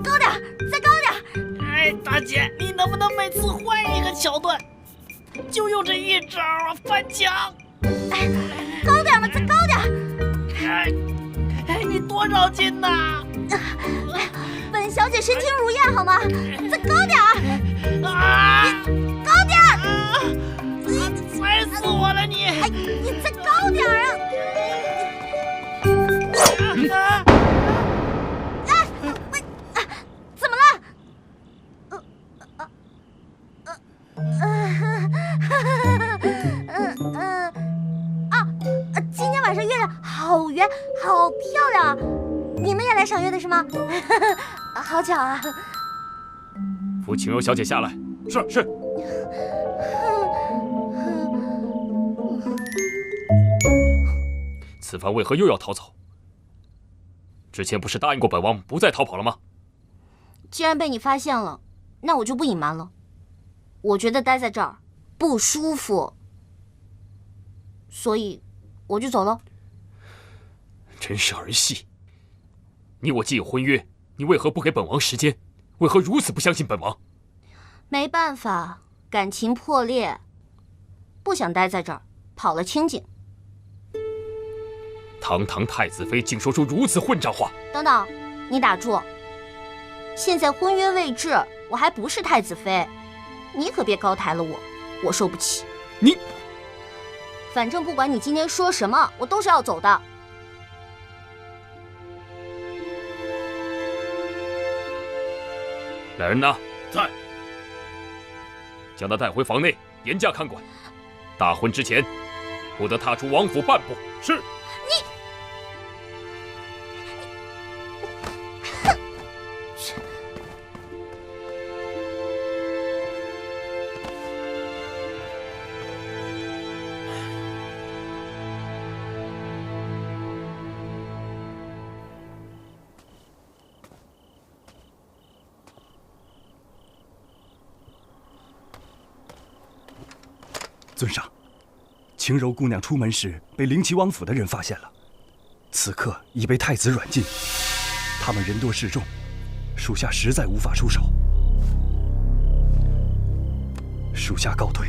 高点，再高点！哎，大姐，你能不能每次换一个桥段，就用这一招啊，翻墙？哎，高点嘛，再高点！哎，你多少斤呐？本小姐身轻如燕，好吗？再高点！啊！高点！踩死我了你！哎，你再高点啊！怎么了？今天晚上月亮好圆，好漂亮啊！你们也来赏月的是吗？好巧啊！扶晴柔小姐下来。是。此番为何又要逃走？之前不是答应过本王不再逃跑了吗？既然被你发现了，那我就不隐瞒了。我觉得待在这儿不舒服，所以我就走了。真是儿戏！你我既有婚约，你为何不给本王时间？为何如此不相信本王？没办法，感情破裂，不想待在这儿，跑了清静。堂堂太子妃竟说出如此混账话！等等，你打住！现在婚约未至，我还不是太子妃，你可别高抬了我，我受不起。你，反正不管你今天说什么，我都是要走的。来人呐！在。将他带回房内，严加看管。大婚之前，不得踏出王府半步。是。你。尊上，晴柔姑娘出门时被灵齐王府的人发现了，此刻已被太子软禁。他们人多势众，属下实在无法出手，属下告退。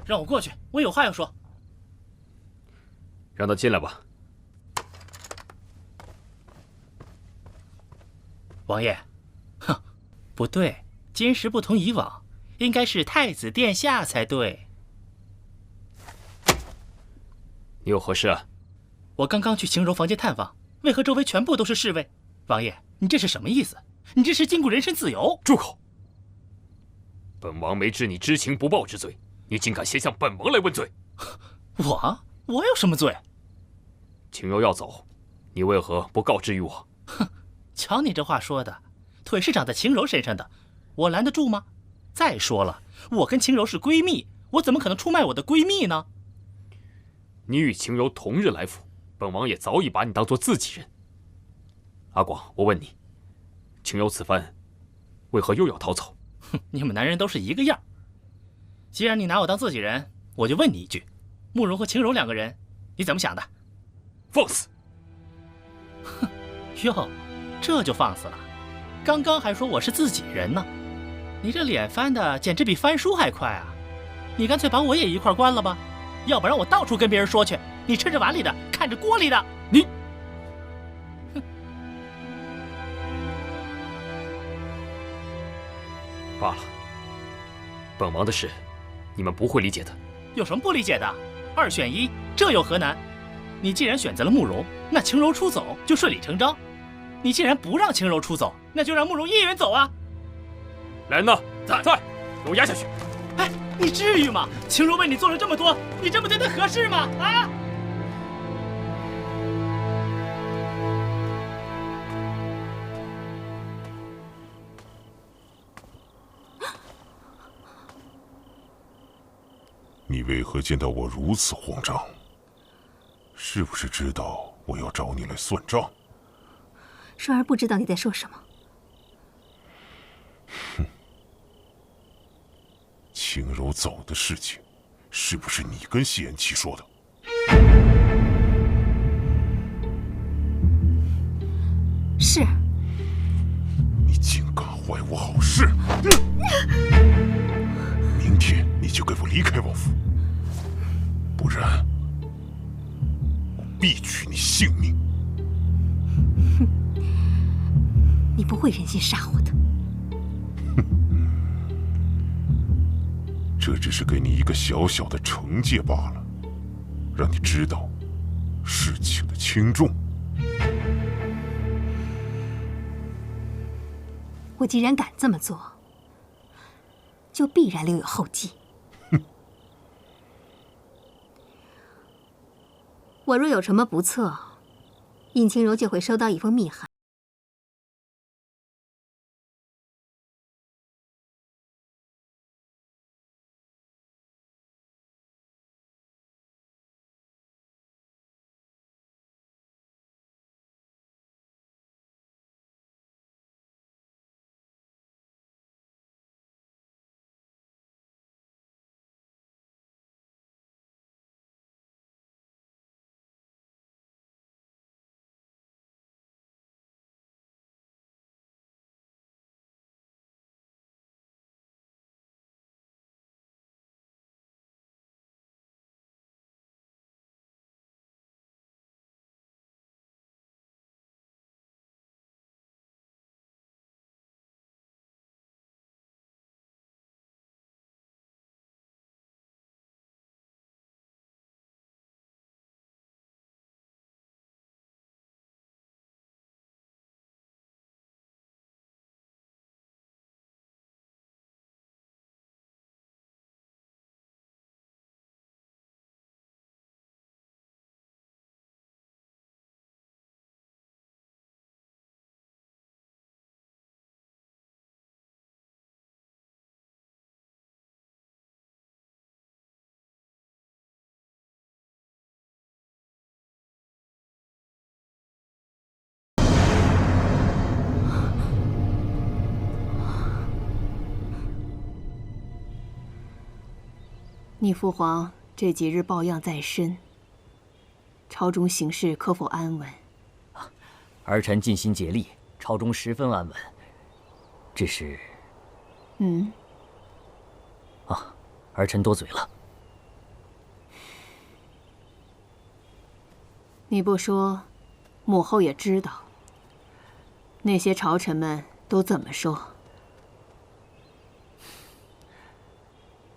让我过去，我有话要说。让他进来吧。王爷，哼，不对，今时不同以往，应该是太子殿下才对。你有何事啊？我刚刚去晴柔房间探望，为何周围全部都是侍卫？王爷，你这是什么意思？你这是禁锢人身自由！住口！本王没治你知情不报之罪，你竟敢先向本王来问罪！我有什么罪？晴柔要走，你为何不告知于我？哼！瞧你这话说的，腿是长在晴柔身上的，我拦得住吗？再说了，我跟晴柔是闺蜜，我怎么可能出卖我的闺蜜呢？你与晴柔同日来府，本王也早已把你当作自己人。阿广，我问你，晴柔此番为何又要逃走？哼，你们男人都是一个样。既然你拿我当自己人，我就问你一句：慕容和晴柔两个人，你怎么想的？放肆！哼，哟。这就放肆了，刚刚还说我是自己人呢，你这脸翻的简直比翻书还快啊！你干脆把我也一块关了吧，要不然我到处跟别人说去，你吃着碗里的，看着锅里的。你，哼，罢了，本王的事，你们不会理解的。有什么不理解的？二选一，这有何难？你既然选择了慕容，那晴柔出走就顺理成章。你既然不让晴柔出走，那就让慕容一人走啊！来人呐，在，给我押下去！哎，你至于吗？晴柔为你做了这么多，你这么对她合适吗？啊！你为何见到我如此慌张？是不是知道我要找你来算账？双儿不知道你在说什么。哼，青柔走的事情，是不是你跟谢延琪说的？是。你竟敢坏我好事！明天你就给我离开王府，不然我必取你性命！你不会忍心杀我的。这只是给你一个小小的惩戒罢了，让你知道事情的轻重。我既然敢这么做，就必然留有后继。我若有什么不测，尹清柔就会收到一封密函。你父皇这几日抱恙在身，朝中形势可否安稳？儿臣尽心竭力，朝中十分安稳。只是，儿臣多嘴了。你不说，母后也知道。那些朝臣们都怎么说？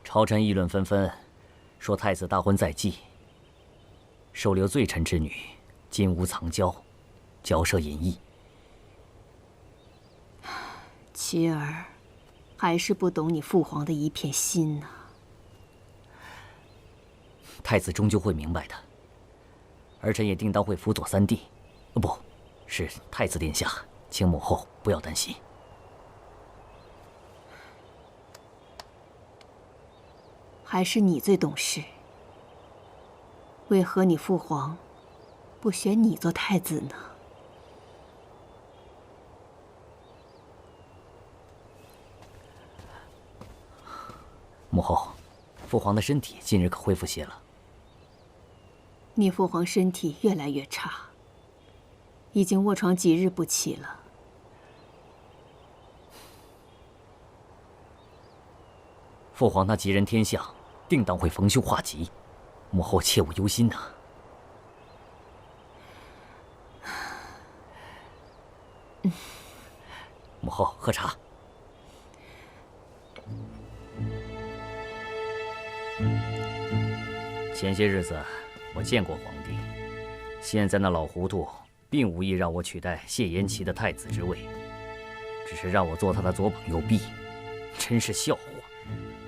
朝臣议论纷纷，说太子大婚在即，收留罪臣之女，金屋藏娇，骄奢淫逸。琪儿，还是不懂你父皇的一片心呐。太子终究会明白的，儿臣也定当会辅佐三弟，不，是太子殿下，请母后不要担心。还是你最懂事，为何你父皇不选你做太子呢？母后，父皇的身体近日可恢复些了。你父皇身体越来越差，已经卧床几日不起了。父皇那吉人天相，定当会逢凶化吉，母后切勿忧心呐。母后喝茶。前些日子我见过皇帝，现在那老糊涂并无意让我取代谢延琪的太子之位，只是让我做他的左膀右臂，真是笑话。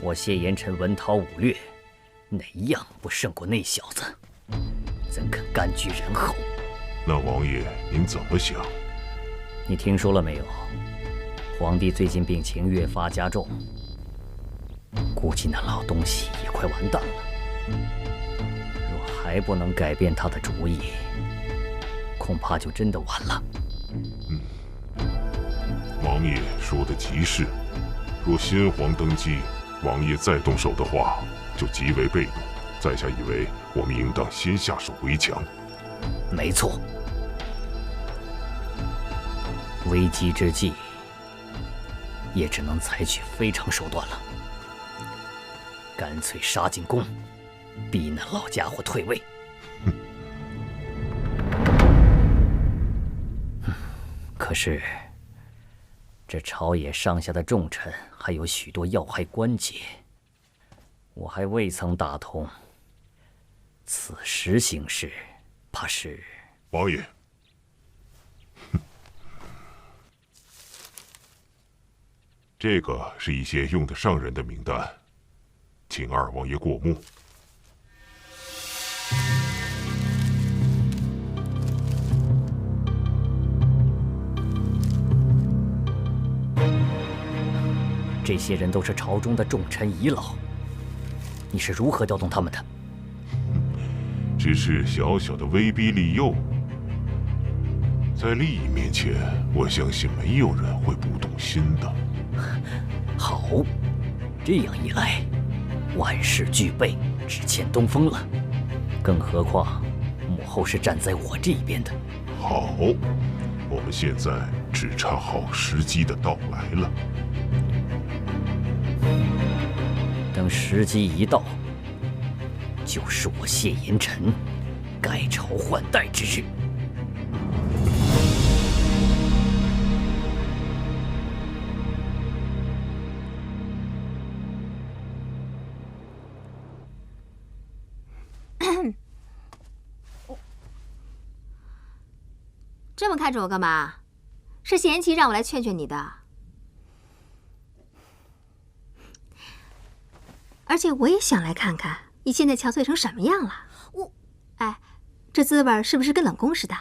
我谢延辰文韬武略，哪一样不胜过那小子？怎肯甘居人后？那王爷您怎么想？你听说了没有？皇帝最近病情越发加重，估计那老东西也快完蛋了。若还不能改变他的主意，恐怕就真的完了。王爷说的极是。若先皇登基，王爷再动手的话，就极为被动。在下以为我们应当先下手为强。没错，危机之际，也只能采取非常手段了。干脆杀进宫，逼那老家伙退位。可是，这朝野上下的重臣还有许多要害关节，我还未曾打通。此时行事，怕是……王爷，这个是一些用得上人的名单，请二王爷过目。这些人都是朝中的重臣遗老，你是如何调动他们的？只是小小的威逼利诱，在利益面前，我相信没有人会不动心的。好，这样一来，万事俱备，只欠东风了。更何况，母后是站在我这一边的。好，我们现在只差好时机的到来了。等时机一到，就是我谢言臣改朝换代之日。这么看着我干嘛？是谢言齐让我来劝劝你的。而且我也想来看看你现在憔悴成什么样了。哎，这滋味是不是跟冷宫似的？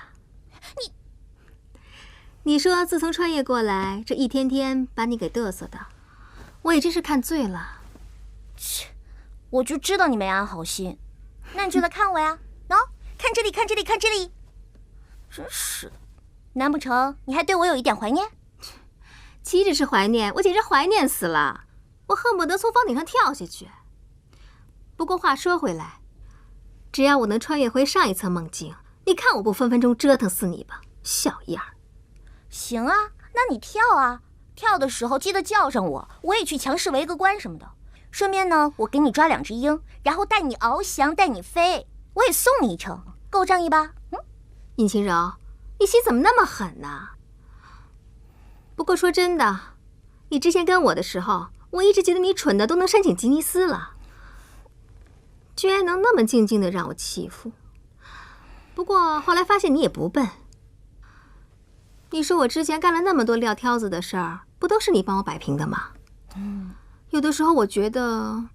你说自从穿越过来，这一天天把你给嘚瑟的，我也真是看醉了。切，我就知道你没安好心，那你就来看我呀！喏，看这里，看这里，看这里。真是的，难不成你还对我有一点怀念？岂止是怀念，我简直怀念死了，我恨不得从房顶上跳下去。不过话说回来，只要我能穿越回上一层梦境，你看我不分分钟折腾死你吧，小样儿！行啊，那你跳啊，跳的时候记得叫上我，我也去强势围个观什么的。顺便呢，我给你抓2只鹰，然后带你翱翔，带你飞，我也送你一程，够仗义吧？尹晴柔，你心怎么那么狠呢？不过说真的，你之前跟我的时候，我一直觉得你蠢的都能申请吉尼斯了，居然能那么静静的让我欺负。不过后来发现你也不笨。你说我之前干了那么多撂挑子的事儿，不都是你帮我摆平的吗？有的时候我觉得，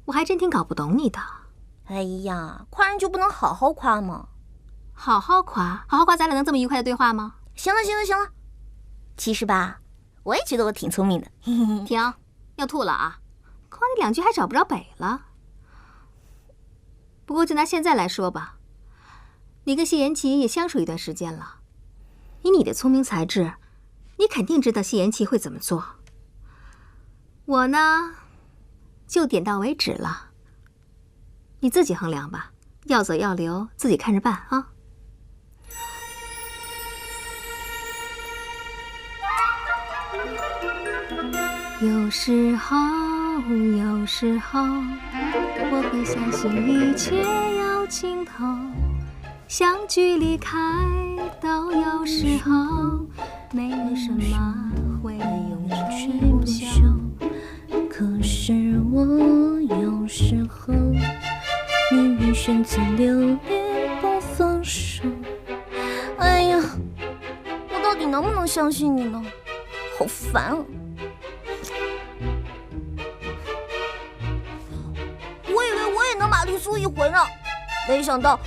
我还真挺搞不懂你的。哎呀，夸人就不能好好夸吗？好好夸，好好夸，咱俩能这么愉快的对话吗？行了，行了，行了。其实吧，我也觉得我挺聪明的。停，要吐了啊！夸你2句还找不着北了。不过就拿现在来说吧，你跟谢言齐也相处一段时间了，以你的聪明才智，你肯定知道谢言齐会怎么做。我呢，就点到为止了。你自己衡量吧，要走要留，自己看着办啊。有时候，我会相信一切有尽头，相聚离开都有时候，没有什么会永垂不朽。可是我有时候宁愿选择留恋不放手。哎呀，我到底能不能相信你呢？好烦啊！我以为我也能玛丽苏一回呢，没想到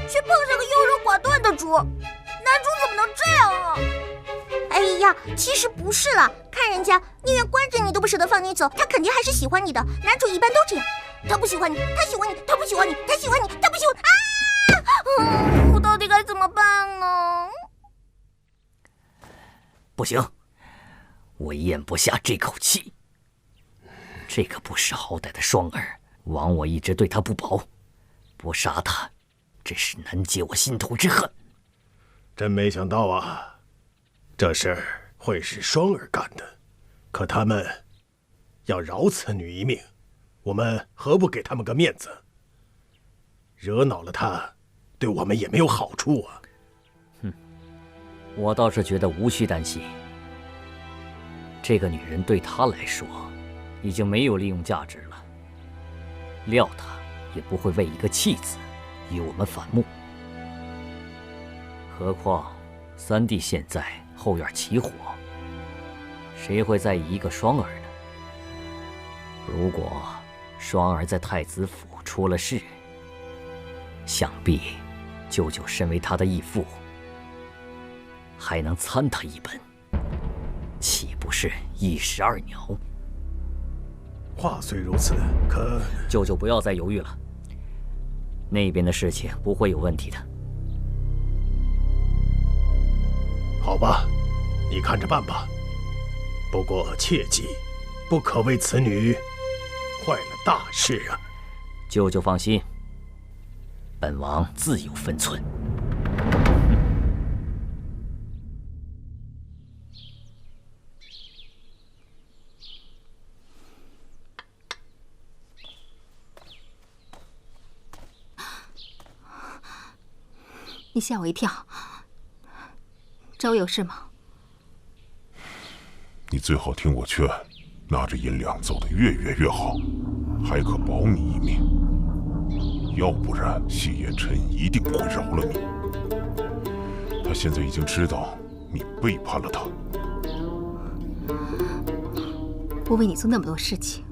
却碰上个优柔寡断的主。男主怎么能这样啊？哎呀，其实不是啦，看人家宁愿关着你都不舍得放你走，他肯定还是喜欢你的。男主一般都这样，他不喜欢你，他喜欢你，他不喜欢你，他喜欢你，他不喜欢啊！我到底该怎么办呢？不行，我咽不下这口气。这个不识好歹的双儿，枉我一直对他不薄，不杀他，真是难解我心头之恨。真没想到啊，这事儿会是双儿干的。可他们要饶此女一命，我们何不给他们个面子？惹恼了他，对我们也没有好处啊。我倒是觉得无需担心。这个女人对他来说，已经没有利用价值了。料他也不会为一个弃子与我们反目。何况三弟现在后院起火，谁会在意一个双儿呢？如果双儿在太子府出了事，想必舅舅身为他的义父，还能参他一本，岂不是一石二鸟？话虽如此，可舅舅不要再犹豫了，那边的事情不会有问题的。好吧，你看着办吧。不过切记，不可为此女坏了大事啊！舅舅放心，本王自有分寸。你吓我一跳，找我有事吗？你最好听我劝，拿着银两走得越远越好，还可保你一命。要不然谢延琛一定不会饶了你。他现在已经知道你背叛了他。我为你做那么多事情，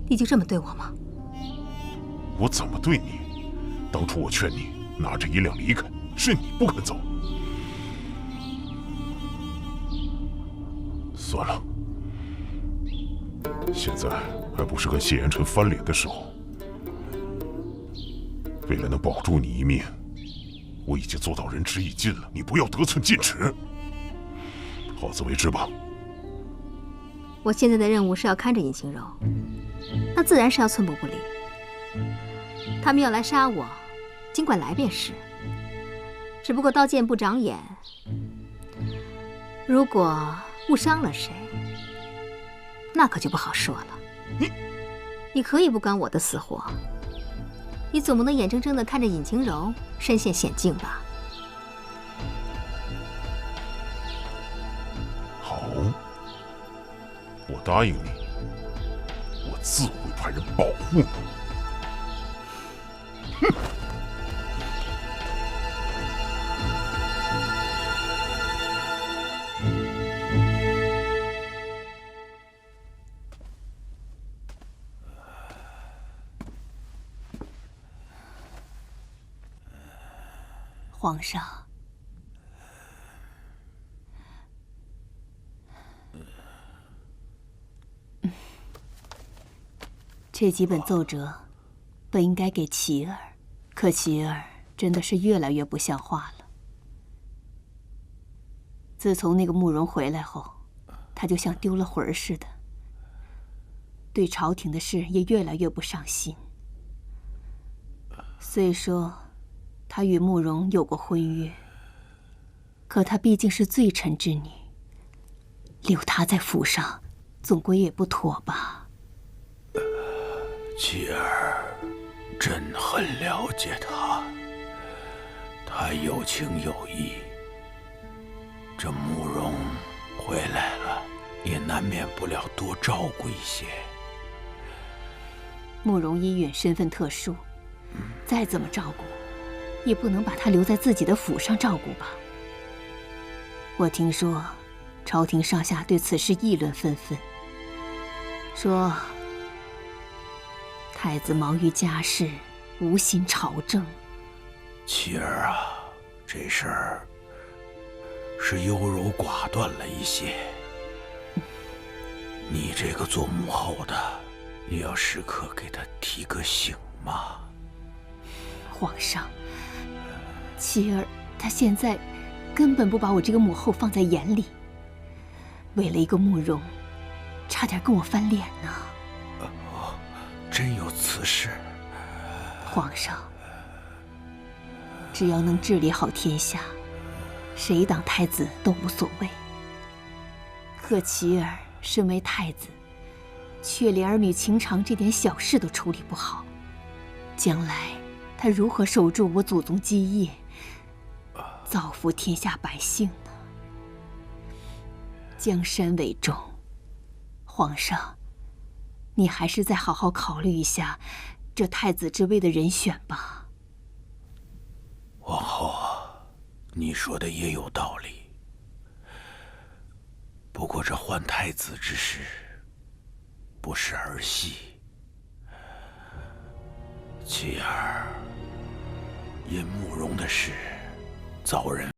你就这么对我吗？我怎么对你？当初我劝你拿着银两离开，是你不肯走。算了，现在还不是跟谢延琛翻脸的时候。为了能保住你一命，我已经做到仁至义尽了，你不要得寸进尺。好自为之吧。我现在的任务是要看着尹晴柔，那自然是要寸步不离。他们要来杀我，尽管来便是。只不过刀剑不长眼，如果误伤了谁，那可就不好说了。你可以不管我的死活，你总不能眼睁睁地看着尹晴柔身陷险境吧？好，我答应你，我自会派人保护你。哼！皇上，这几本奏折本应该给琪儿，可琪儿真的是越来越不像话了。自从那个慕容回来后，他就像丢了魂儿似的，对朝廷的事也越来越不上心。虽说他与慕容有过婚约，可她毕竟是罪臣之女，留她在府上，总归也不妥吧？琪儿，朕很了解她，她有情有义。这慕容回来了，也难免不了多照顾一些。慕容依允身份特殊，再怎么照顾，也不能把她留在自己的府上照顾吧。我听说，朝廷上下对此事议论纷纷，说太子忙于家事，无心朝政。琪儿啊，这事儿是优柔寡断了一些。你这个做母后的，也要时刻给她提个醒嘛。皇上，琪儿她现在根本不把我这个母后放在眼里，为了一个慕容，差差点跟我翻脸呢。真有此事？皇上，只要能治理好天下，谁当太子都无所谓。可齐儿身为太子，却连儿女情长这点小事都处理不好，将来他如何守住我祖宗基业，造福天下百姓呢？江山为重，皇上，你还是再好好考虑一下这太子之位的人选吧。王后，你说的也有道理。不过这换太子之事不是儿戏。妻儿因慕容的事遭人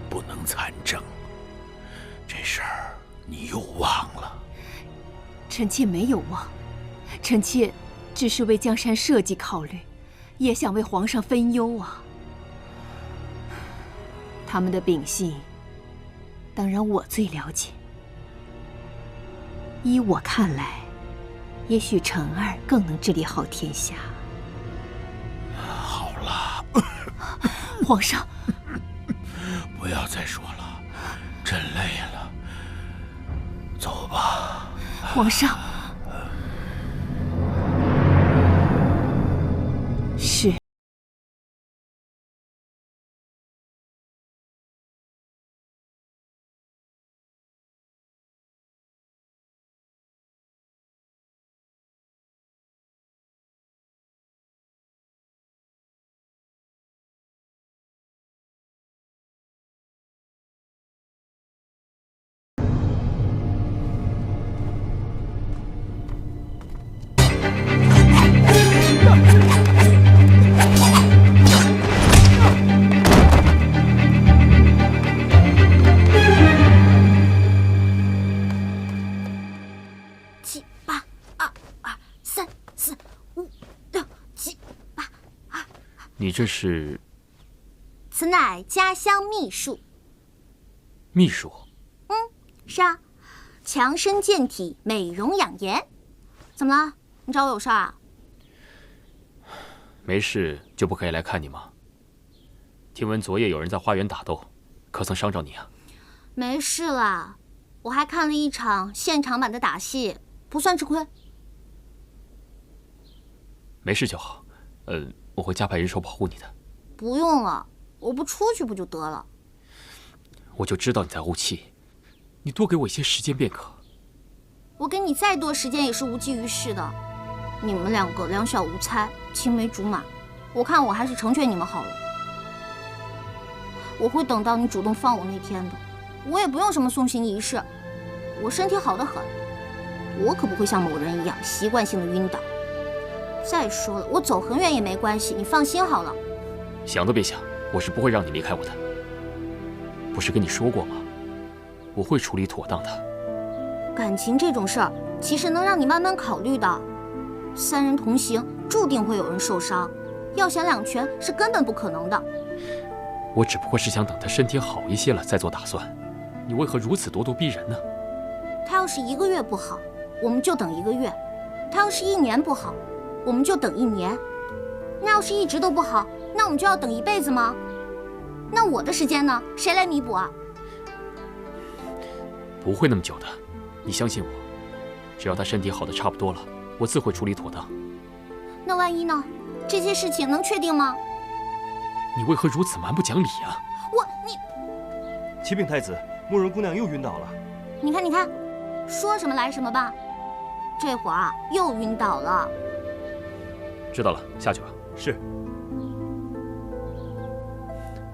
不能参政，这事儿你又忘了。臣妾没有忘，臣妾只是为江山社稷考虑，也想为皇上分忧啊。他们的秉性，当然我最了解。依我看来，也许成儿更能治理好天下。好了，皇上，不要再说了，朕累了，走吧。皇上，是。你这是？此乃家乡秘术。秘术？是啊，强身健体，美容养颜。怎么了？你找我有事啊？没事就不可以来看你吗？听闻昨夜有人在花园打斗，可曾伤着你啊？没事啦，我还看了一场现场版的打戏，不算吃亏。没事就好，我会加派人手保护你的。不用了，我不出去不就得了？我就知道你在怄气，你多给我一些时间便可。我给你再多时间也是无济于事的。你们两个两小无猜，青梅竹马，我看我还是成全你们好了。我会等到你主动放我那天的，我也不用什么送行仪式，我身体好得很，我可不会像某人一样习惯性的晕倒。再说了，我走很远也没关系，你放心好了。想都别想，我是不会让你离开我的。不是跟你说过吗？我会处理妥当的。感情这种事儿，其实能让你慢慢考虑的。三人同行，注定会有人受伤，要想两全是根本不可能的。我只不过是想等他身体好一些了再做打算。你为何如此咄咄逼人呢？他要是1个月不好，我们就等1个月；他要是1年不好，我们就等1年。那要是一直都不好，那我们就要等1辈子吗？那我的时间呢？谁来弥补啊？不会那么久的，你相信我。只要他身体好的差不多了，我自会处理妥当。那万一呢？这些事情能确定吗？你为何如此蛮不讲理啊？启禀太子，慕容姑娘又晕倒了。你看，你看，说什么来什么吧。这会儿啊，又晕倒了。知道了，下去吧。是。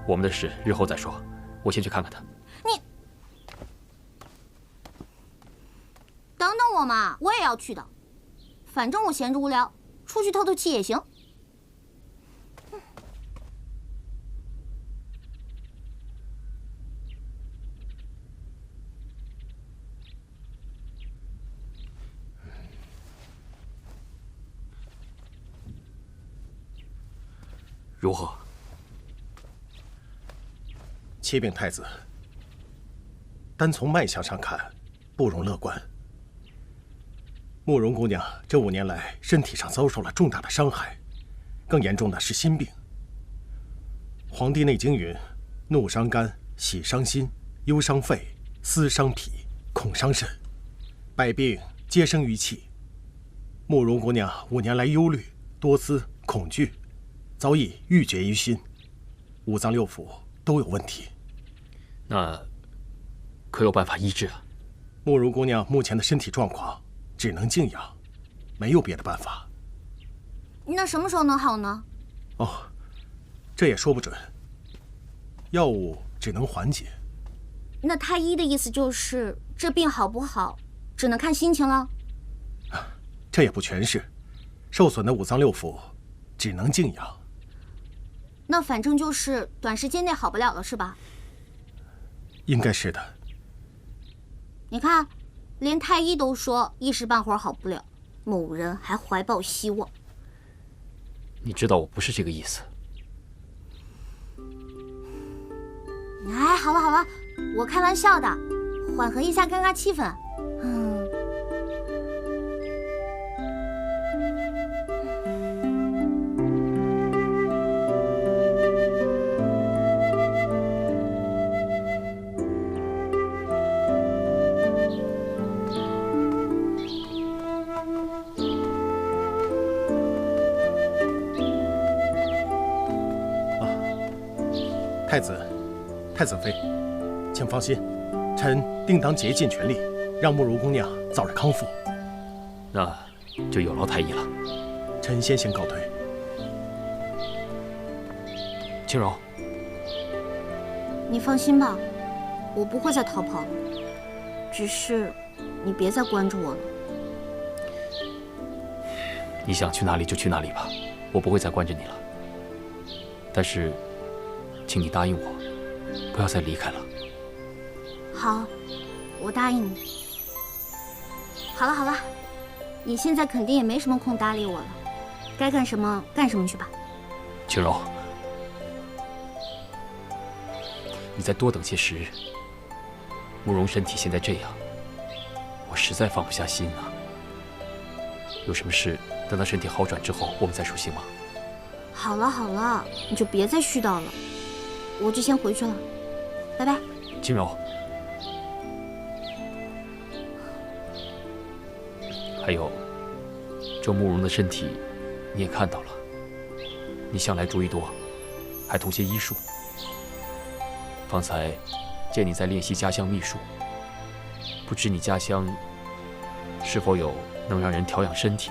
我们的事日后再说，我先去看看他。你等等我嘛，我也要去的。反正我闲着无聊，出去透透气也行。如何？启禀太子，单从脉象上看，不容乐观。慕容姑娘这5年来身体上遭受了重大的伤害，更严重的是心病。《黄帝内经》云：怒伤肝，喜伤心，忧伤肺，思伤脾，恐伤肾，百病皆生于气。慕容姑娘5年来忧虑、多思、恐惧，早已郁结于心，五脏六腑都有问题。那可有办法医治啊？慕容姑娘目前的身体状况，只能静养，没有别的办法。那什么时候能好呢？哦，这也说不准。药物只能缓解。那太医的意思就是，这病好不好，只能看心情了？这也不全是，受损的五脏六腑只能静养。那反正就是短时间内好不了了，是吧？应该是的。你看，连太医都说一时半会儿好不了，某人还怀抱希望。你知道我不是这个意思。哎，好了好了，我开玩笑的，缓和一下尴尬气氛。太子妃，请放心，臣定当竭尽全力，让慕容姑娘早日康复。那就有劳太医了。臣先行告退。青柔，你放心吧，我不会再逃跑了。只是你别再关着我了。你想去哪里就去哪里吧，我不会再关着你了。但是，请你答应我，不要再离开了。好，我答应你。好了好了，你现在肯定也没什么空搭理我了，该干什么干什么去吧。青柔，你再多等些时日。慕容身体现在这样，我实在放不下心啊。有什么事，等他身体好转之后，我们再说，行吗？好了好了，你就别再絮叨了，我就先回去了，拜拜。青柔，还有，这慕容的身体，你也看到了。你向来主意多，还通些医术。方才见你在练习家乡秘术，不知你家乡是否有能让人调养身体、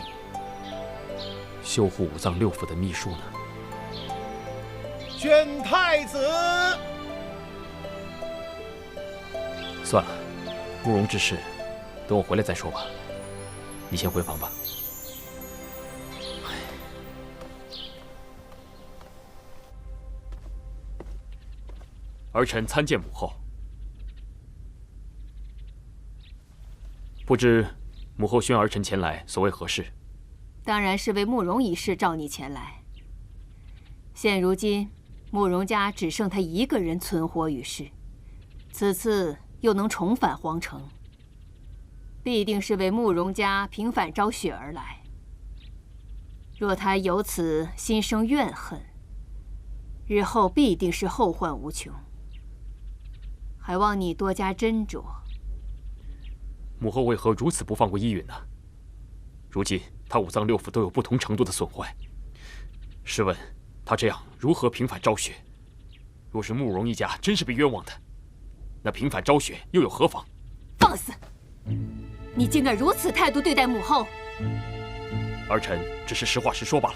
修护五脏六腑的秘术呢？宣太子。算了，慕容之事，等我回来再说吧。你先回房吧。儿臣参见母后。不知母后宣儿臣前来，所为何事？当然是为慕容一事召你前来。现如今，慕容家只剩他一个人存活于世，此次又能重返皇城，必定是为慕容家平反昭雪而来。若他由此心生怨恨，日后必定是后患无穷。还望你多加斟酌。母后为何如此不放过依允呢？如今他五脏六腑都有不同程度的损坏，试问他这样如何平反昭雪？若是慕容一家真是被冤枉的，那平反昭雪又有何妨？放肆！你竟敢如此态度对待母后！儿臣只是实话实说罢了。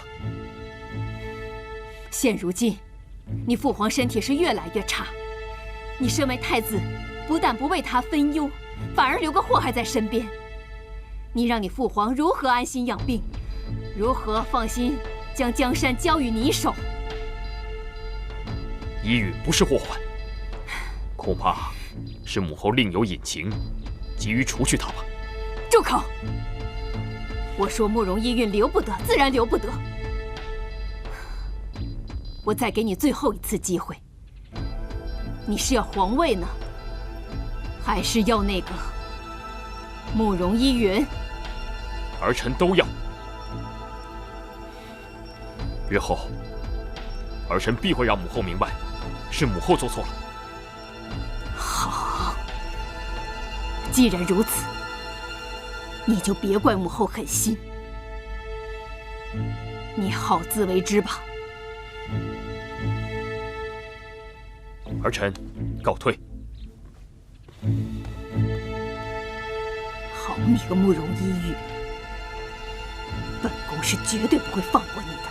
现如今，你父皇身体是越来越差，你身为太子，不但不为他分忧，反而留个祸害在身边。你让你父皇如何安心养病？如何放心将江山交于你手？依允不是祸患，恐怕是母后另有隐情，急于除去他吧。住口！我说慕容依韵留不得，自然留不得。我再给你最后一次机会。你是要皇位呢，还是要那个慕容依云？儿臣都要。日后，儿臣必会让母后明白，是母后做错了。好，既然如此，你就别怪母后狠心。你好自为之吧。儿臣告退。好你个慕容依玉，本宫是绝对不会放过你的。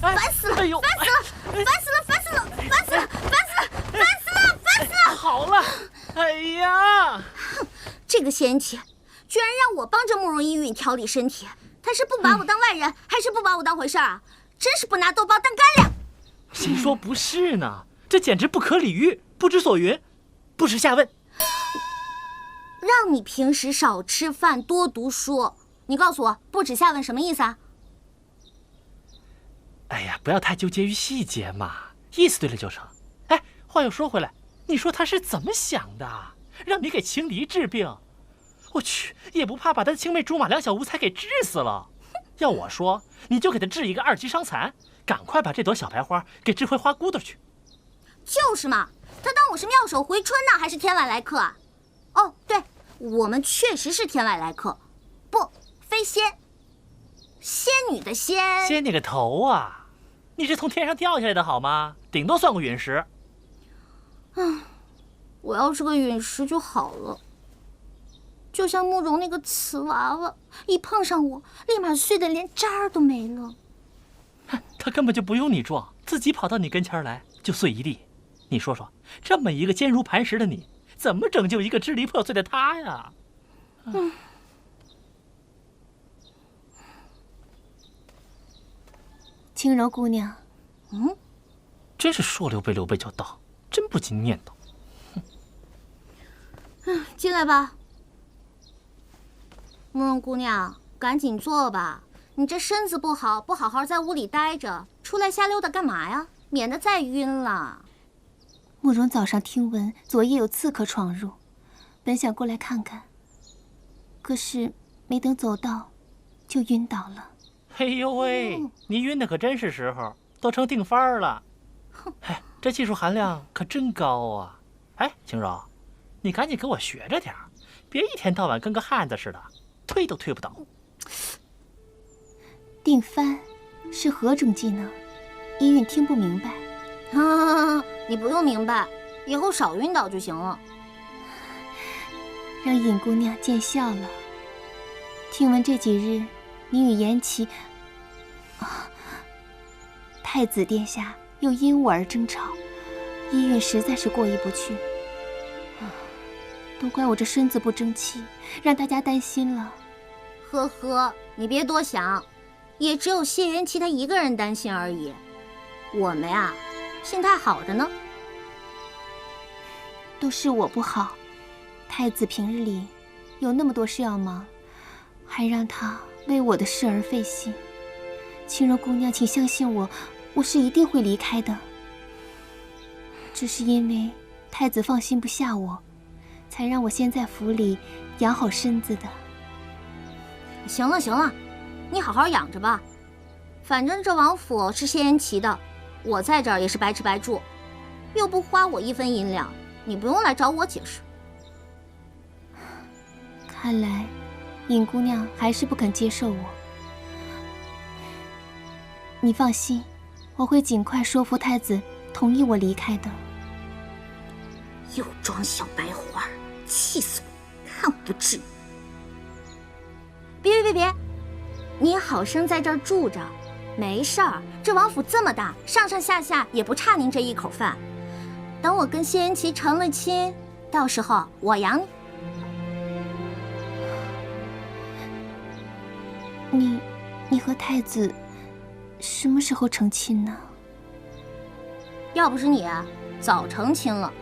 烦死了！哎呦，烦死了！烦死了！烦死了！烦死了！烦死了！烦死了！烦死了！好了，哎呀，这个仙妻居然让我帮着慕容依玉调理身体，她是不把我当外人，还是不把我当回事儿啊？真是不拿豆包当干粮！谁说不是呢？这简直不可理喻，不知所云，不识下问。让你平时少吃饭，多读书。你告诉我，不耻下问什么意思啊？哎呀，不要太纠结于细节嘛，意思对了就成。哎，话又说回来，你说他是怎么想的？让你给青离治病，我去，也不怕把他的青梅竹马两小无猜给治死了。要我说，你就给他治一个2级伤残，赶快把这朵小白花给治回花骨朵去。就是嘛，他当我是妙手回春呢，还是天外来客啊？哦，对，我们确实是天外来客，不，非仙，仙女的仙。仙你个头啊！你是从天上掉下来的好吗？顶多算个陨石。我要是个陨石就好了，就像慕容那个瓷娃娃，一碰上我，立马碎得连渣儿都没了。他根本就不用你撞，自己跑到你跟前来就碎一地。你说说，这么一个坚如磐石的你，怎么拯救一个支离破碎的他呀？轻柔姑娘，真是说刘备刘备就到，真不禁念叨。进来吧，慕容姑娘，赶紧坐吧。你这身子不好，不好好在屋里待着，出来瞎溜达干嘛呀？免得再晕了。慕容早上听闻昨夜有刺客闯入，本想过来看看，可是没等走到，就晕倒了。哎呦喂，你晕的可真是时候，都成定番了。哎，这技术含量可真高啊！哎，青柔，你赶紧给我学着点儿，别一天到晚跟个汉子似的，推都推不倒。定番是何种技能？依韵听不明白。你不用明白，以后少晕倒就行了。让尹姑娘见笑了。听闻这几日你与颜齐，太子殿下又因我而争吵，依韵实在是过意不去。都怪我这身子不争气，让大家担心了。呵呵，你别多想，也只有谢元齐他一个人担心而已。我们呀，心态好着呢。都是我不好，太子平日里有那么多事要忙，还让他为我的事而费心。青柔姑娘，请相信我，我是一定会离开的。只是因为太子放心不下我，才让我先在府里养好身子的。行了行了，你好好养着吧。反正这王府是谢元齐的，我在这儿也是白吃白住，又不花我一分银两，你不用来找我解释。看来尹姑娘还是不肯接受我。你放心，我会尽快说服太子同意我离开的。又装小白花，气死我！看我不治！别，你好生在这儿住着，没事儿。这王府这么大，上上下下也不差您这一口饭。等我跟谢元齐成了亲，到时候我养你。你和太子什么时候成亲呢？要不是你，早成亲了。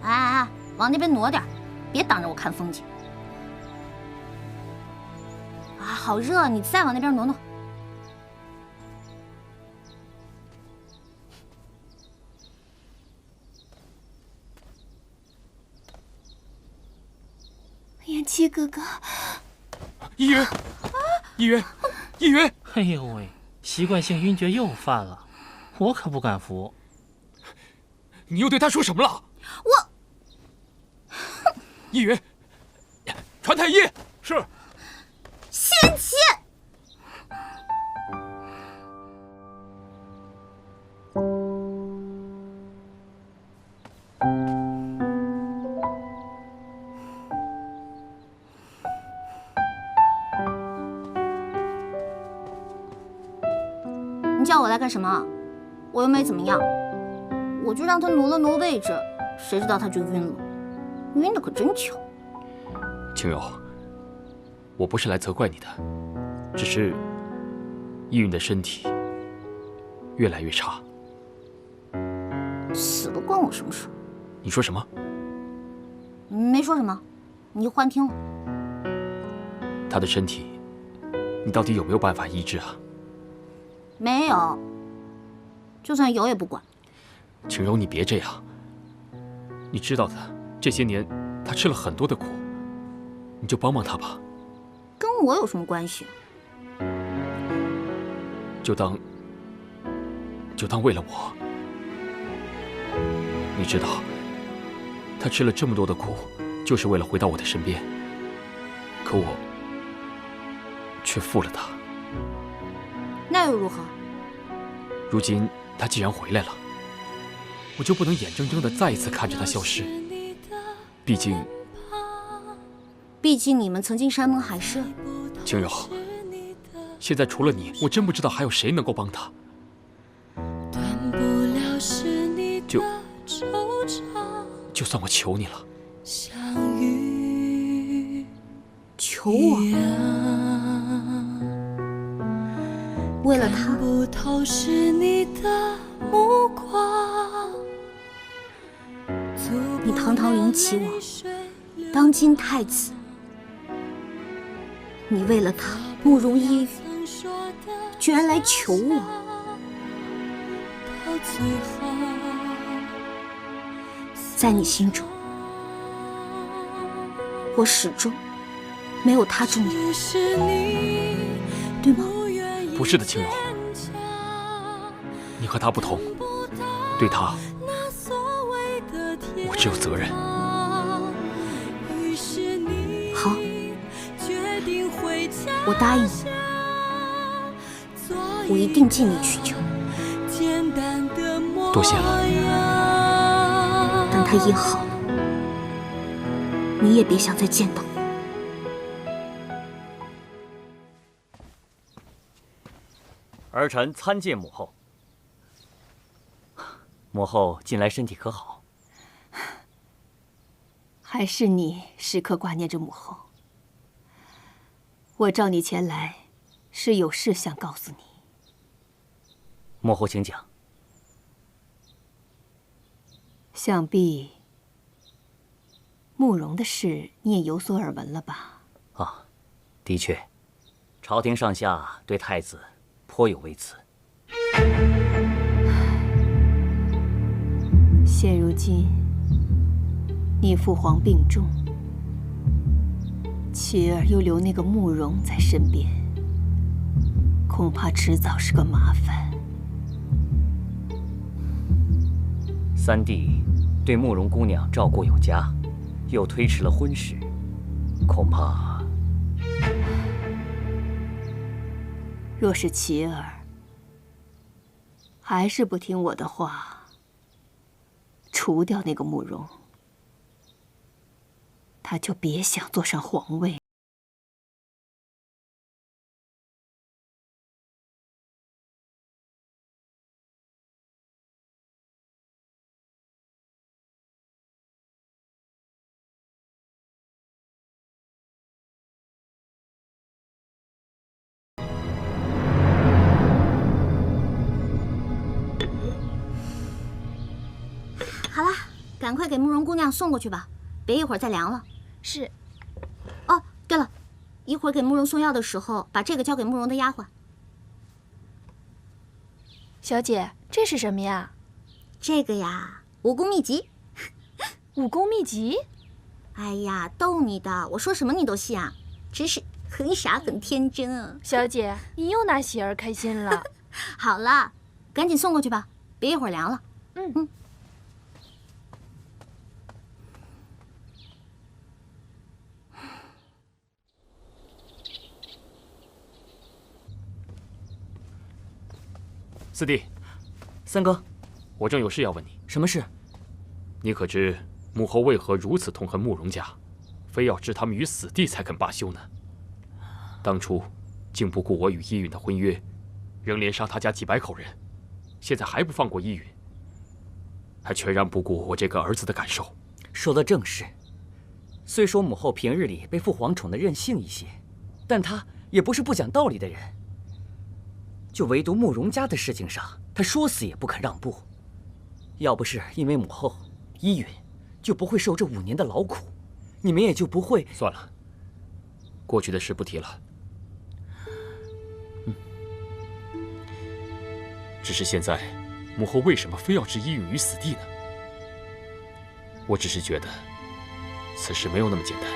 哎，往那边挪点，别挡着我看风景。啊，好热，你再往那边挪挪。延七哥哥，依云，依云，依云！哎呦喂，习惯性晕厥又犯了，我可不敢扶。你又对他说什么了？依云，传太医。是。仙气。你叫我来干什么？我又没怎么样，我就让他挪了挪位置，谁知道他就晕了，晕的可真巧。青柔，我不是来责怪你的，只是依云的身体越来越差。死了关我什么事？你说什么？没说什么，你就幻听了。他的身体，你到底有没有办法医治啊？没有，就算有也不管。青柔，你别这样。你知道的，这些年他吃了很多的苦，你就帮帮他吧。跟我有什么关系？就当为了我。你知道，他吃了这么多的苦，就是为了回到我的身边。可我却负了他。那又如何？如今他既然回来了，我就不能眼睁睁地再一次看着他消失。毕竟你们曾经山盟海誓。青柔，现在除了你，我真不知道还有谁能够帮他。就算我求你了。求我？为了他？你堂堂灵齐王，当今太子，你为了他慕容依云，居然来求我？在你心中，我始终没有他重要，对吗？不是的，青柔，你和他不同，对他，我只有责任。好，我答应你，我一定尽力去救。多谢了。等他医好了，你也别想再见到我。儿臣参见母后。母后近来身体可好？还是你时刻挂念着母后。我召你前来，是有事想告诉你。母后请讲。想必慕容的事你也有所耳闻了吧？啊，的确，朝廷上下对太子颇有微词。现如今你父皇病重，妻儿又留那个慕容在身边，恐怕迟早是个麻烦。三弟对慕容姑娘照顾有加，又推迟了婚事，恐怕……若是琪儿还是不听我的话，除掉那个慕容，他就别想坐上皇位。好了，赶快给慕容姑娘送过去吧，别一会儿再凉了。是。哦，对了，一会儿给慕容送药的时候，把这个交给慕容的丫鬟。小姐，这是什么呀？这个呀，武功秘籍。武功秘籍？哎呀，逗你的，我说什么你都信啊，真是很傻很天真啊。小姐，你又拿喜儿开心了。好了，赶紧送过去吧，别一会儿凉了。四弟，三哥，我正有事要问你。什么事？你可知母后为何如此痛恨慕容家，非要置他们于死地才肯罢休呢？当初竟不顾我与依允的婚约，仍连杀他家几百口人，现在还不放过依允，还全然不顾我这个儿子的感受。说的正是。虽说母后平日里被父皇宠得任性一些，但她也不是不讲道理的人。就唯独慕容家的事情上，她说死也不肯让步。要不是因为母后，依允就不会受这5年的劳苦，你们也就不会……算了，过去的事不提了。只是现在，母后为什么非要置依允于死地呢？我只是觉得，此事没有那么简单。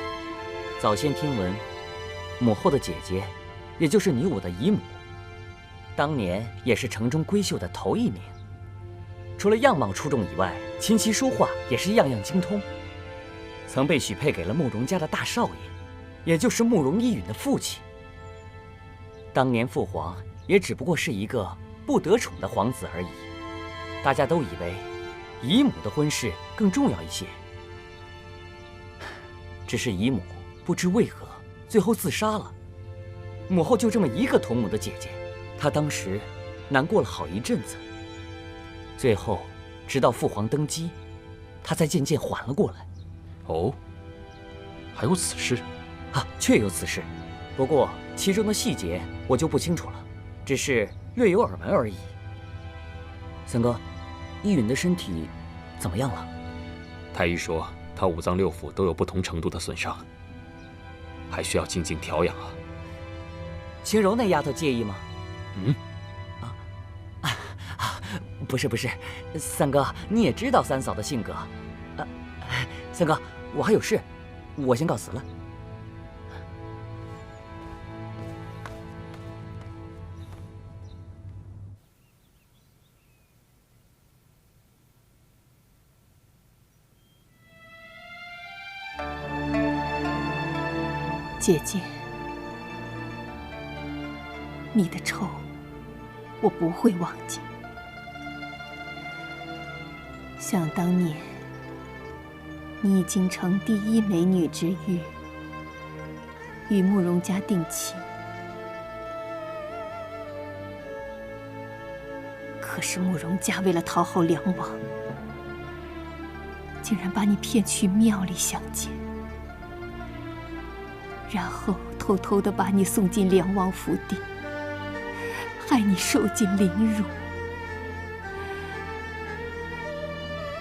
早先听闻，母后的姐姐，也就是你我的姨母，当年也是城中闺秀的头一名。除了样貌出众以外，琴棋书画也是样样精通，曾被许配给了慕容家的大少爷，也就是慕容依允的父亲。当年父皇也只不过是一个不得宠的皇子而已，大家都以为姨母的婚事更重要一些。只是姨母不知为何最后自杀了，母后就这么一个同母的姐姐，她当时难过了好一阵子。最后，直到父皇登基，她才渐渐缓了过来。哦，还有此事？啊，确有此事，不过其中的细节我就不清楚了，只是略有耳闻而已。三哥，依允的身体怎么样了？太医说她5脏6腑都有不同程度的损伤，还需要静静调养啊。秦柔那丫头介意吗？不是，三哥，你也知道三嫂的性格。三哥，我还有事，我先告辞了。姐姐，你的仇我不会忘记。想当年，你以京城第一美女之誉与慕容家定亲，可是慕容家为了讨好梁王，竟然把你骗去庙里相见，然后偷偷地把你送进梁王府邸，害你受尽凌辱，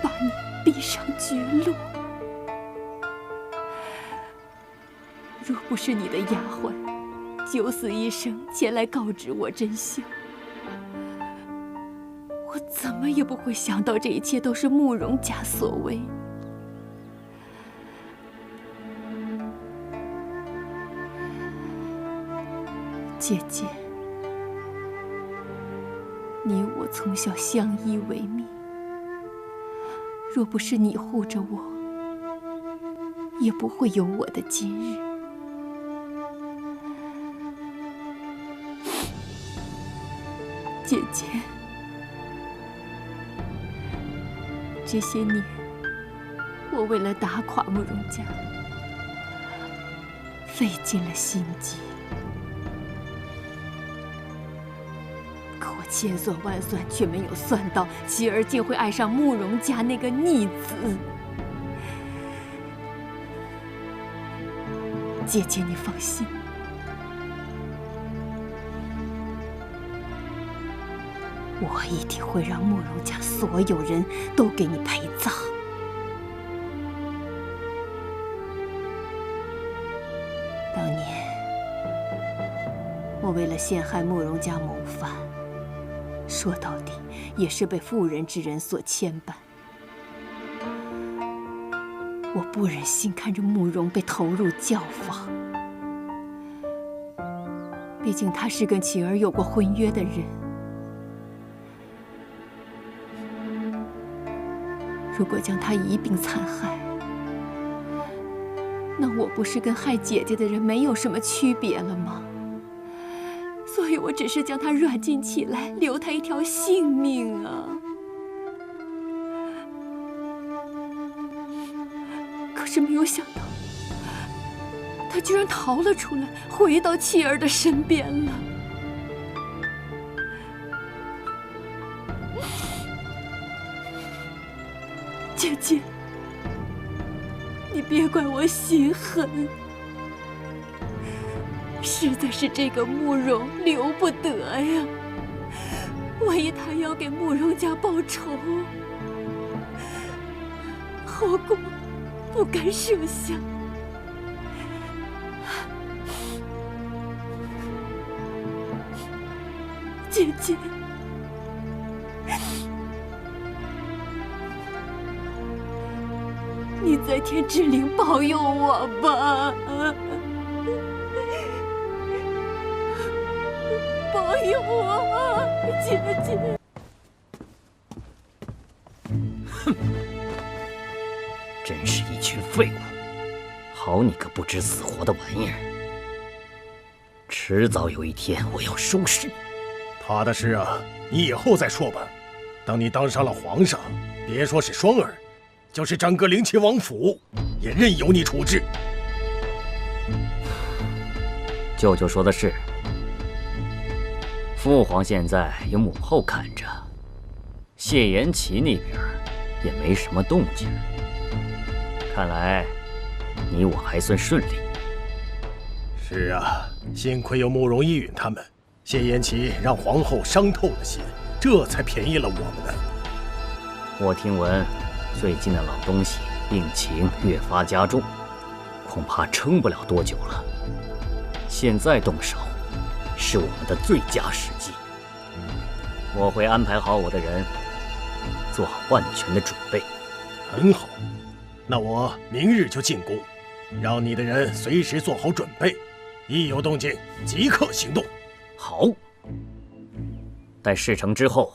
把你逼上绝路。若不是你的丫鬟九死一生前来告知我真相，我怎么也不会想到这一切都是慕容家所为。姐姐，你我从小相依为命，若不是你护着我，也不会有我的今日。姐姐，这些年我为了打垮慕容家，费尽了心机。千算万算，却没有算到妻儿竟会爱上慕容家那个逆子。姐姐，你放心，我一定会让慕容家所有人都给你陪葬。为了陷害慕容家谋反，说到底也是被妇人之仁所牵绊。我不忍心看着慕容被投入教坊，毕竟他是跟启儿有过婚约的人。如果将他一并残害，那我不是跟害姐姐的人没有什么区别了吗？所以我只是将他软禁起来，留他一条性命啊！可是没有想到，他居然逃了出来，回到契儿的身边了。姐姐，你别怪我心狠，实在是这个慕容留不得呀。万一他要给慕容家报仇，后果不敢设想。姐姐，你在天之灵保佑我吧，保佑我，姐姐。哼，真是一群废物！好你个不知死活的玩意儿！迟早有一天我要收拾你。他的事啊，你以后再说吧。等你当上了皇上，别说是双儿，就是整个灵齐王府也任由你处置。舅舅说的是，父皇现在有母后看着，谢延齐那边也没什么动静。看来你我还算顺利。是啊，幸亏有慕容依允他们，谢延齐让皇后伤透了心，这才便宜了我们呢。我听闻最近的老东西病情越发加重，恐怕撑不了多久了。现在动手是我们的最佳时机。我会安排好我的人，做好万全的准备。很好，那我明日就进宫，让你的人随时做好准备，一有动静即刻行动。好，待事成之后，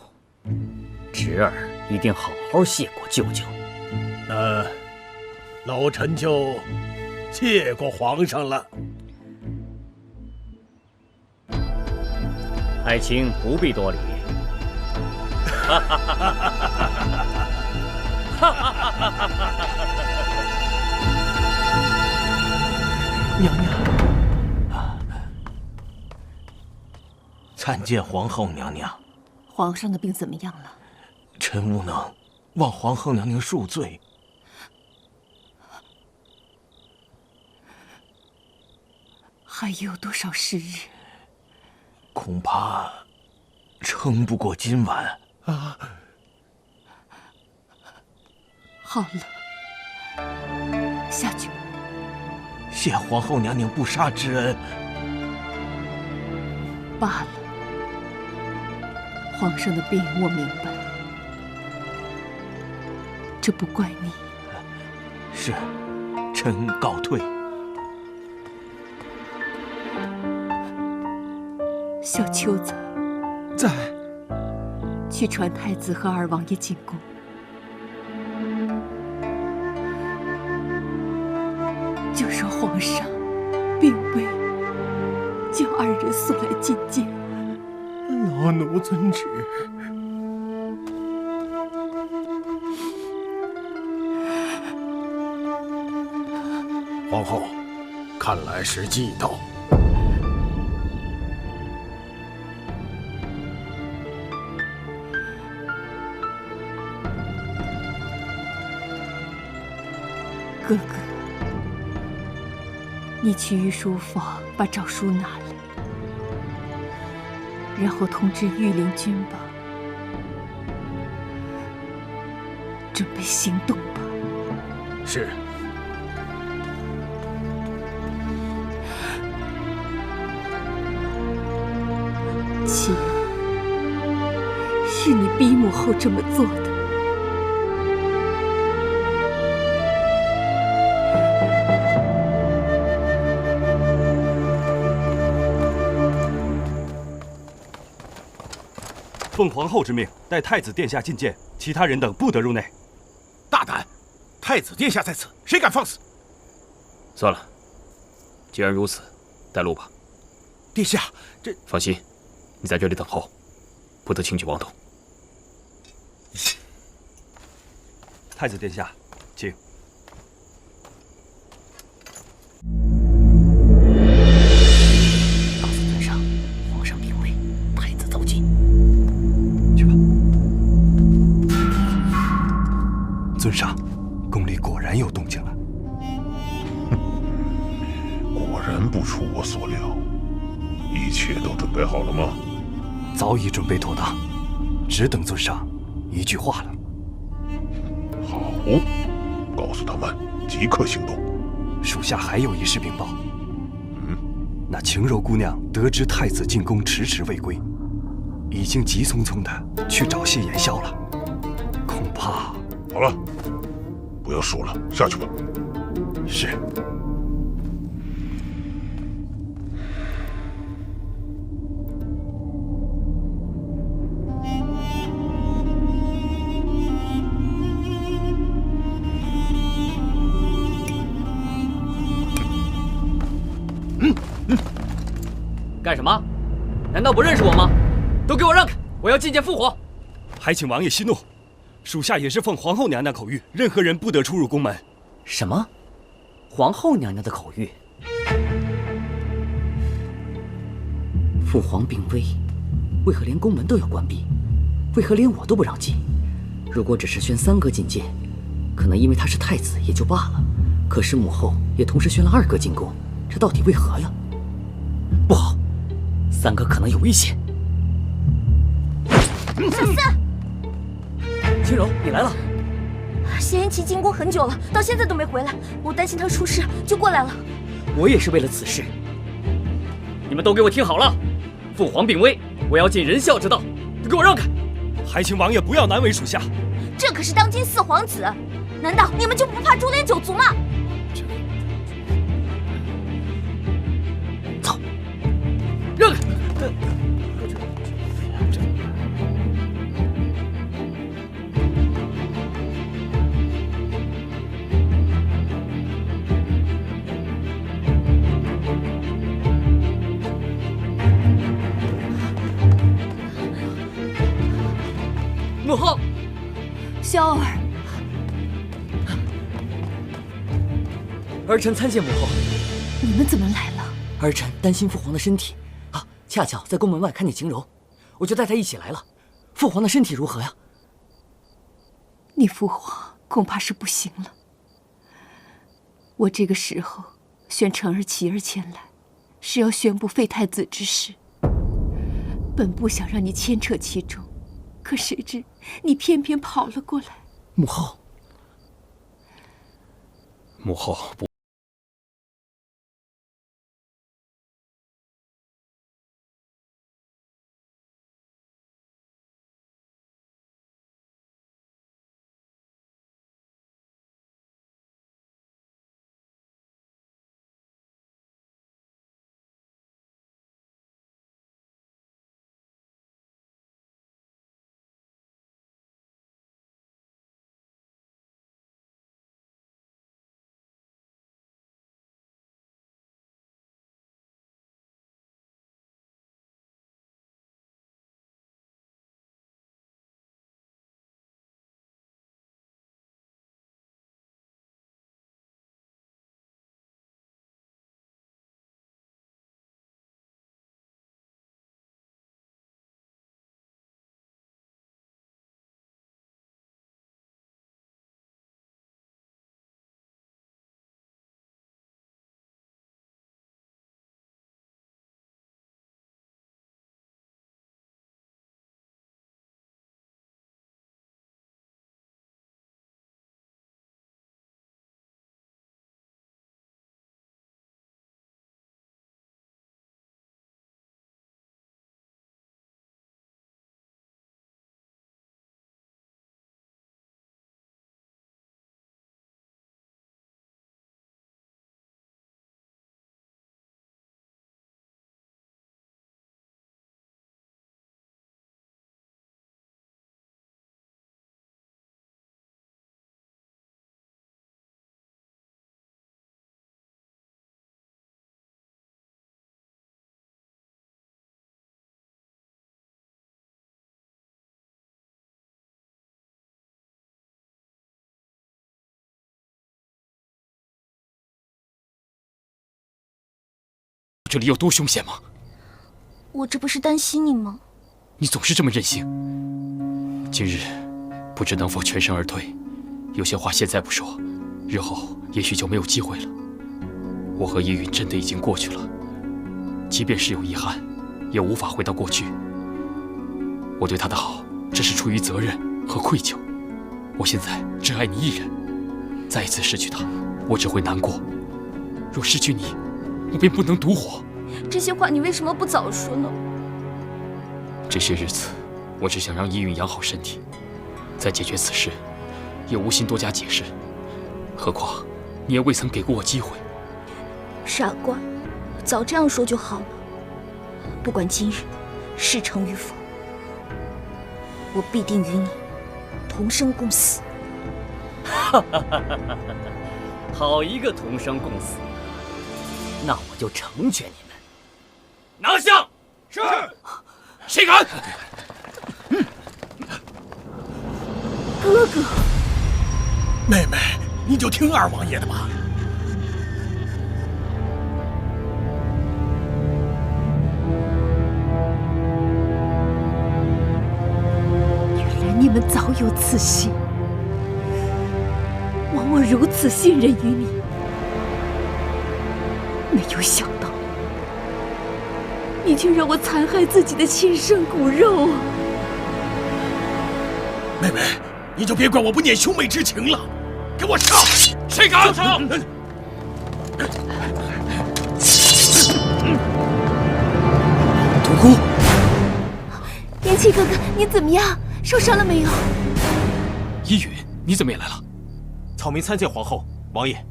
侄儿一定好好谢过舅舅。那老臣就谢过皇上了。爱卿不必多礼。哈哈哈哈哈哈！娘娘，参见皇后娘娘。皇上的病怎么样了？臣无能望皇后娘娘恕罪。还有多少时日？恐怕撑不过今晚啊！好了，下去吧。谢皇后娘娘不杀之恩。罢了，皇上的病我明白，这不怪你。是，臣告退。小秋子，在。去传太子和二王爷进宫。就说皇上病危，将二人送来觐见。老奴遵旨。皇后，看来时机已到。哥哥，你去御书房把诏书拿来，然后通知御林军吧。准备行动吧。是。是你逼母后这么做的。奉皇后之命，待太子殿下觐见，其他人等不得入内。大胆！太子殿下在此，谁敢放肆？算了，既然如此，带路吧。殿下，这……放心，你在这里等候，不得轻举妄动。太子殿下，请。告诉尊上，皇上病危，太子走近。去吧。尊上，宫里果然有动静了。果然不出我所料。一切都准备好了吗？早已准备妥当，只等尊上一句话了。好，告诉他们即刻行动。属下还有一事禀报。那晴柔姑娘得知太子进宫迟迟未归，已经急匆匆的去找谢言霄了。恐怕……好了，不要说了，下去吧。是。干什么？难道不认识我吗？都给我让开！我要觐见父皇。还请王爷息怒，属下也是奉皇后娘娘口谕，任何人不得出入宫门。什么？皇后娘娘的口谕？父皇病危，为何连宫门都要关闭？为何连我都不让进？如果只是宣三哥觐见，可能因为他是太子也就罢了。可是母后也同时宣了二哥进宫，这到底为何呀？不好，三哥可能有危险。小四，青柔，你来了。谢延琪进宫很久了，到现在都没回来，我担心他出事，就过来了。我也是为了此事。你们都给我听好了，父皇病危，我要尽仁孝之道，都给我让开！还请王爷不要难为属下。这可是当今四皇子，难道你们就不怕株连九族吗？走，让开！母后，萧儿，儿臣参见母后。你们怎么来了？儿臣担心父皇的身体啊，恰巧在宫门外看见晴柔，我就带她一起来了。父皇的身体如何呀？你父皇恐怕是不行了。我这个时候宣成儿、琪儿前来，是要宣布废太子之事。本不想让你牵扯其中，可谁知你偏偏跑了过来。母后，母后不。这里有多凶险吗？我这不是担心你吗？你总是这么任性。今日不知能否全身而退，有些话现在不说，日后也许就没有机会了。我和依云真的已经过去了，即便是有遗憾，也无法回到过去。我对她的好，这是出于责任和愧疚。我现在只爱你一人，再一次失去她，我只会难过。若失去你，我便不能独活。这些话你为什么不早说呢？这些日子，我只想让依云养好身体，再解决此事，也无心多加解释。何况你也未曾给过我机会。傻瓜，早这样说就好了。不管今日事成与否，我必定与你同生共死。哈哈哈哈哈！好一个同生共死！那我就成全你们。拿下！是。谁敢？哥哥，妹妹，你就听二王爷的吧。原来你们早有此心，枉我如此信任于你，没有想到你却让我残害自己的亲生骨肉啊！妹妹，你就别怪我不念兄妹之情了，给我上！谁敢？上！独孤，元气哥哥，你怎么样？受伤了没有？依云，你怎么也来了？草民参见皇后。王爷，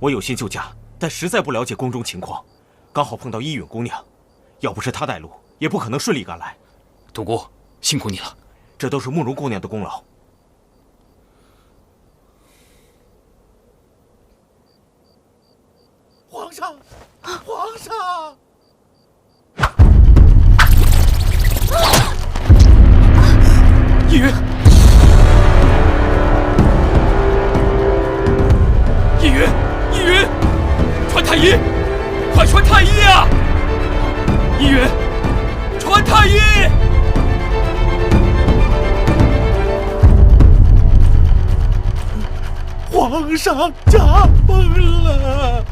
我有心救驾，但实在不了解宫中情况，刚好碰到依允姑娘，要不是她带路，也不可能顺利赶来。独孤，辛苦你了。这都是慕容姑娘的功劳。皇上，皇上！依云，依云，依云，传太医，快传太医啊！依云，传太医！皇上驾崩了！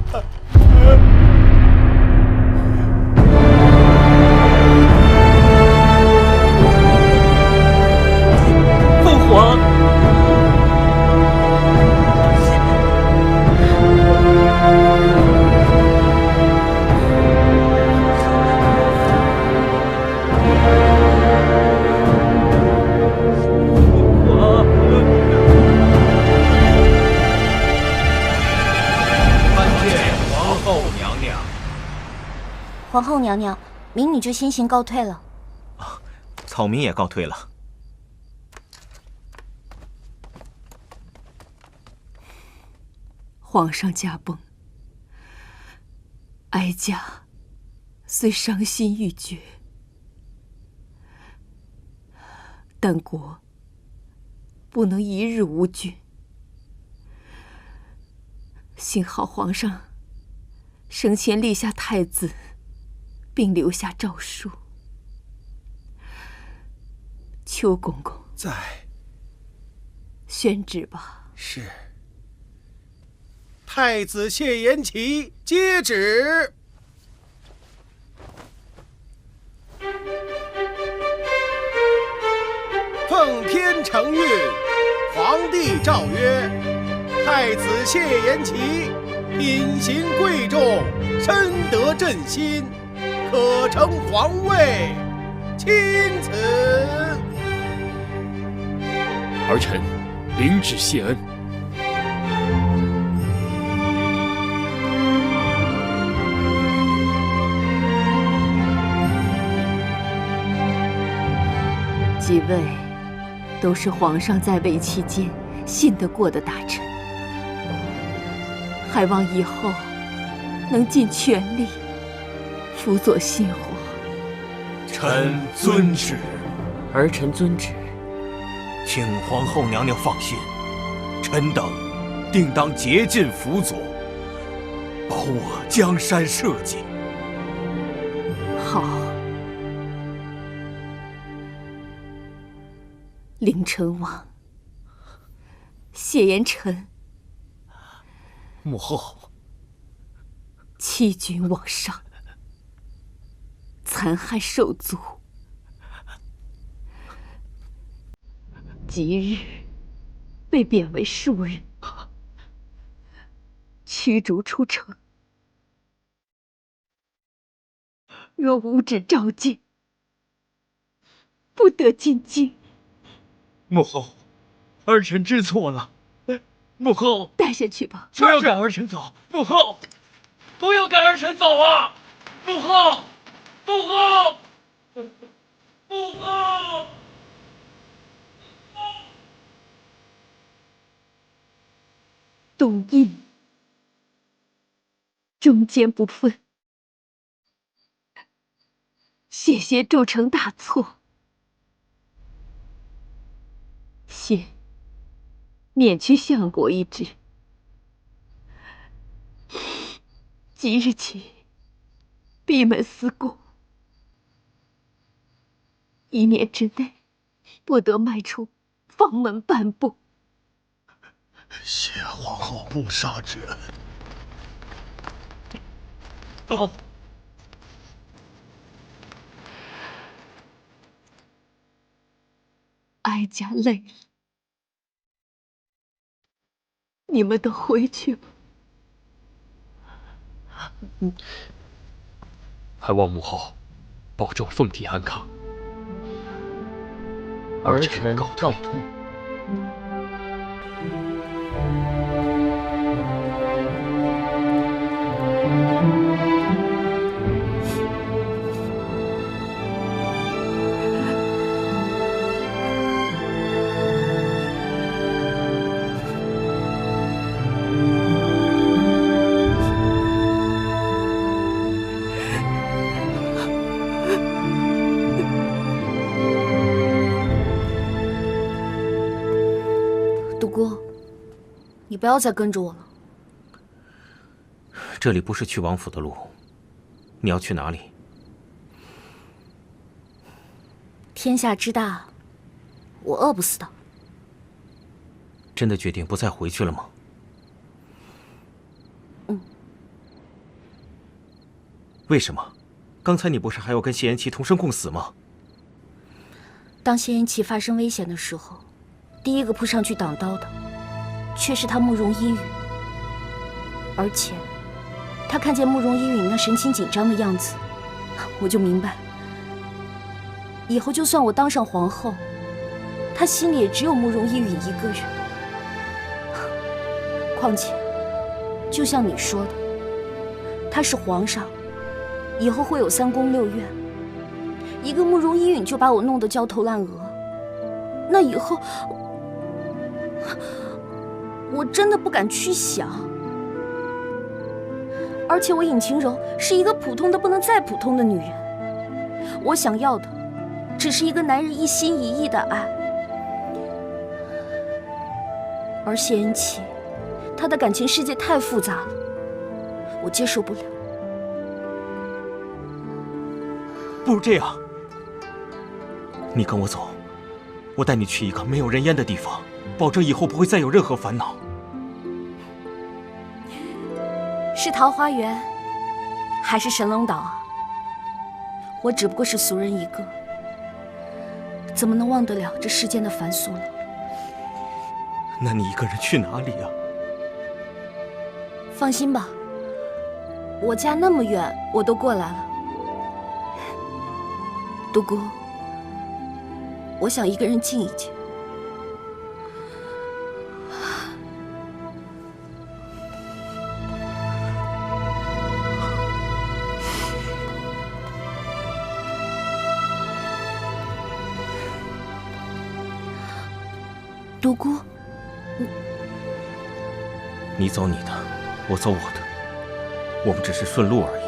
父皇，皇后娘娘，民女就先行告退了。草民也告退了。皇上驾崩，哀家虽伤心欲绝，但国不能一日无君。幸好皇上生前立下太子，并留下诏书。邱公公在，宣旨吧。是。太子谢延琪接旨。奉天承运，皇帝诏曰：太子谢延琪品行贵重，深得朕心，可承皇位，钦此。儿臣领旨谢恩。几位都是皇上在位期间信得过的大臣，还望以后能尽全力辅佐新皇。臣遵旨。儿臣遵旨。请皇后娘娘放心，臣等定当竭尽辅佐，保我江山社稷。好。凌晨王，谢延辰，母后，欺君罔上，残害兽族，即日被贬为庶人，驱逐出城。若无旨召见，不得进京。母后，儿臣知错了。母后，带下去吧。不要赶儿臣走。母后，不要赶儿臣走啊！母后，母后，母后。董翳忠奸不分，谢谢铸成大错。谢免去相国一职，即日起闭门思过，1年之内不得迈出房门半步。谢皇后不杀之恩。哦。哀家累了，你们都回去吧。还望母后保重凤体安康。儿臣告退。独孤，你不要再跟着我了。这里不是去王府的路，你要去哪里？天下之大，我饿不死的。真的决定不再回去了吗？嗯。为什么？刚才你不是还要跟谢延琪同生共死吗？当谢延琪发生危险的时候，第一个扑上去挡刀的，却是他慕容依允。而且，他看见慕容依允那神情紧张的样子，我就明白，以后就算我当上皇后，他心里也只有慕容依允一个人。况且，就像你说的，他是皇上，以后会有3宫6院，一个慕容依允就把我弄得焦头烂额，那以后我真的不敢去想。而且我尹晴柔是一个普通的不能再普通的女人，我想要的只是一个男人一心一意的爱。而谢延琪，他的感情世界太复杂了，我接受不了。不如这样，你跟我走，我带你去一个没有人烟的地方，保证以后不会再有任何烦恼。是桃花源，还是神龙岛啊？我只不过是俗人一个，怎么能忘得了这世间的凡俗呢？那你一个人去哪里啊？放心吧，我家那么远，我都过来了。独孤，我想一个人静一静。独孤，你走你的，我走我的，我们只是顺路而已。